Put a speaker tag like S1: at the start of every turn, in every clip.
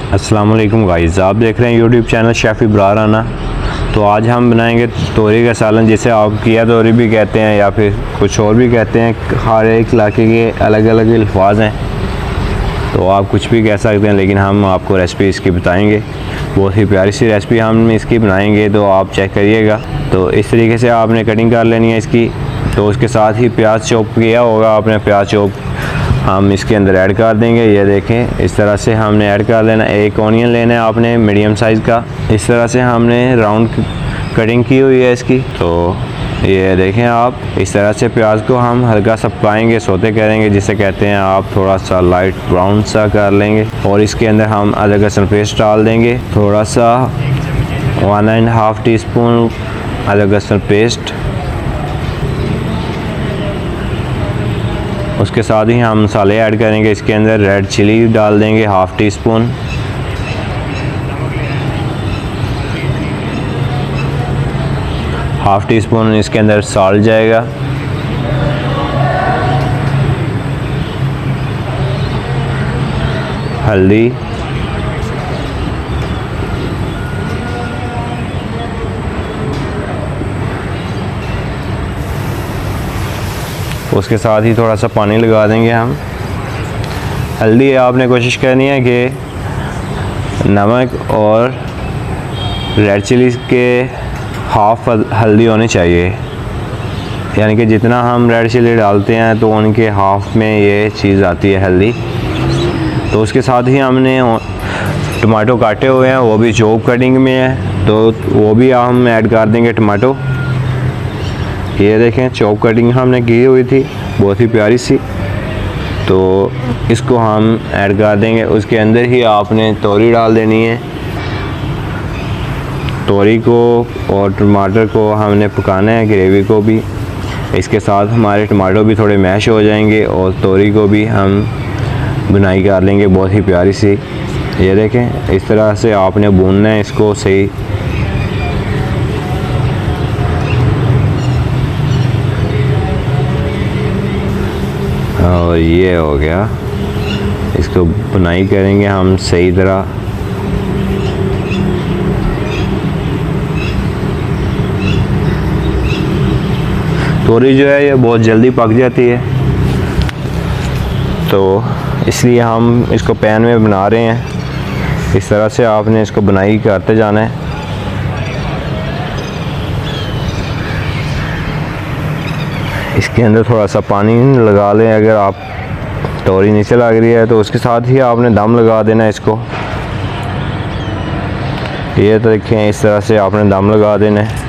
S1: अस्सलाम वालेकुम गाइस, आप देख रहे हैं YouTube channel chef Ibrar Rana. तो आज हम बनाएंगे तोरी का सालन, जिसे आप किया तोरी भी कहते हैं या फिर कुछ और भी कहते हैं। हर एक इलाके के अलग अलग अल्फाज हैं, तो आप कुछ भी कह सकते हैं, लेकिन हम आपको रेसिपी इसकी बताएंगे। बहुत ही प्यारी सी रेसिपी हम इसकी बनाएंगे, तो आप चेक करिएगा। तो इस तरीके से आपने कटिंग कर लेनी है इसकी। तो उसके साथ ही प्याज चॉप किया होगा आपने, प्याज चॉप हम इसके अंदर ऐड कर देंगे। ये देखें, इस तरह से हमने ऐड कर लेना। एक ऑनियन लेना है आपने मीडियम साइज़ का, इस तरह से हमने राउंड कटिंग की हुई है इसकी। तो ये देखें आप, इस तरह से प्याज को हम हल्का सा पकाएंगे, सोते करेंगे जिसे कहते हैं। आप थोड़ा सा लाइट ब्राउन सा कर लेंगे और इसके अंदर हम अदरक लहसुन पेस्ट डाल देंगे। थोड़ा सा 1.5 टीस्पून अदरक लहसुन पेस्ट। उसके साथ ही हम मसाले ऐड करेंगे इसके अंदर। रेड चिली डाल देंगे 1/2 टीस्पून, हाफ टी स्पून इसके अंदर सॉल्ट जाएगा। हल्दी, उसके साथ ही थोड़ा सा पानी लगा देंगे हम। हल्दी आपने कोशिश करनी है कि नमक और रेड चिली के हाफ हल्दी होनी चाहिए, यानी कि जितना हम रेड चिली डालते हैं तो उनके हाफ में ये चीज़ आती है हल्दी। तो उसके साथ ही हमने टमाटो काटे हुए हैं, वो भी चॉप कटिंग में है, तो वो भी हम ऐड कर देंगे टमाटो। ये देखें, चॉप कटिंग हमने की हुई थी, बहुत ही प्यारी सी। तो इसको हम ऐड कर देंगे। उसके अंदर ही आपने तोरी डाल देनी है। तोरी को और टमाटर को हमने पकाना है, ग्रेवी को भी। इसके साथ हमारे टमाटो भी थोड़े मैश हो जाएंगे और तोरी को भी हम बुनाई कर लेंगे बहुत ही प्यारी सी। ये देखें, इस तरह से आपने भूनना है इसको सही। और ये हो गया, इसको बुनाई करेंगे हम सही तरह। तोरी जो है ये बहुत जल्दी पक जाती है, तो इसलिए हम इसको पैन में बना रहे हैं। इस तरह से आपने इसको बुनाई करते जाना है। इसके अंदर थोड़ा सा पानी लगा लें, अगर आप तोरी नीचे लग रही है तो उसके साथ ही आपने दम लगा देना है इसको। ये तो देखें, इस तरह से आपने दम लगा देना है।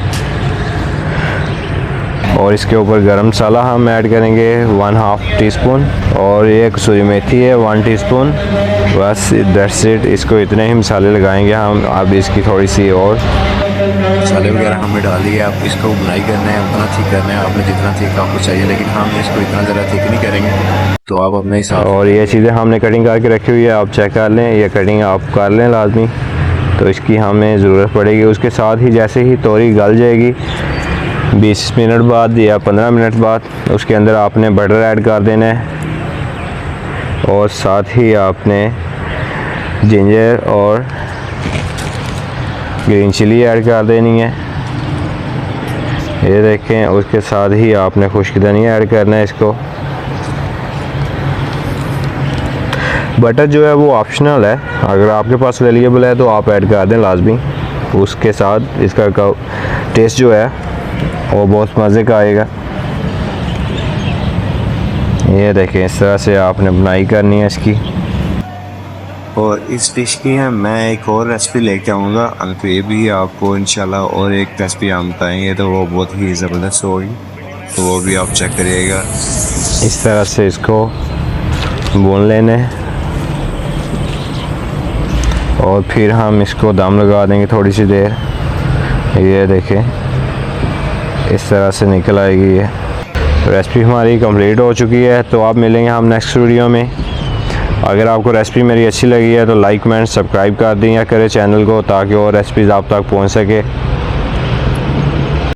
S1: और इसके ऊपर गरम मसाला हम ऐड करेंगे 1/2 टीस्पून, और ये कसूरी मेथी है 1 टीस्पून। बस दैट्स इट। इसको इतने ही मसाले लगाएंगे हम। अब इसकी थोड़ी सी और
S2: मसाले वगैरह हमने डाल दिए। आप इसको बुनाई करना है, उतना ठीक करना है आपने जितना ठीक आपको चाहिए, लेकिन हम इसको इतना ज़्यादा ठीक नहीं करेंगे। तो आप अपने हिसाब।
S1: और ये चीज़ें हमने कटिंग करके रखी हुई है, आप चेक कर लें। ये कटिंग आप कर लें लाजमी, तो इसकी हमें ज़रूरत पड़ेगी। उसके साथ ही जैसे ही तोरी गल जाएगी 20 मिनट बाद या 15 मिनट बाद, उसके अंदर आपने बटर ऐड कर देना है। और साथ ही आपने जिंजर और ग्रीन चिली ऐड कर देनी है। ये देखें, उसके साथ ही आपने खुश्क धनिया ऐड करना है इसको। बटर जो है वो ऑप्शनल है, अगर आपके पास अवेलेबल है तो आप ऐड कर दें लाजमी। उसके साथ इसका टेस्ट जो है वो बहुत मज़े का आएगा। ये देखें, इस तरह से आपने बुनाई करनी है इसकी।
S2: और इस डिश की है मैं एक और रेसिपी लेके आऊँगा, तो ये भी आपको इंशाल्लाह और एक रेसिपी हम बताएंगे, तो वो बहुत ही ज़बरदस्त होगी, तो वो भी आप चेक करिएगा।
S1: इस तरह से इसको भून लेने, और फिर हम इसको दम लगा देंगे थोड़ी सी देर। ये देखें, इस तरह से निकल आएगी। ये रेसिपी हमारी कंप्लीट हो चुकी है। तो आप मिलेंगे हम नेक्स्ट वीडियो में। अगर आपको रेसिपी मेरी अच्छी लगी है तो लाइक कमेंट सब्सक्राइब कर दिया करें चैनल को, ताकि और रेसिपीज़ आप तक पहुंच सके।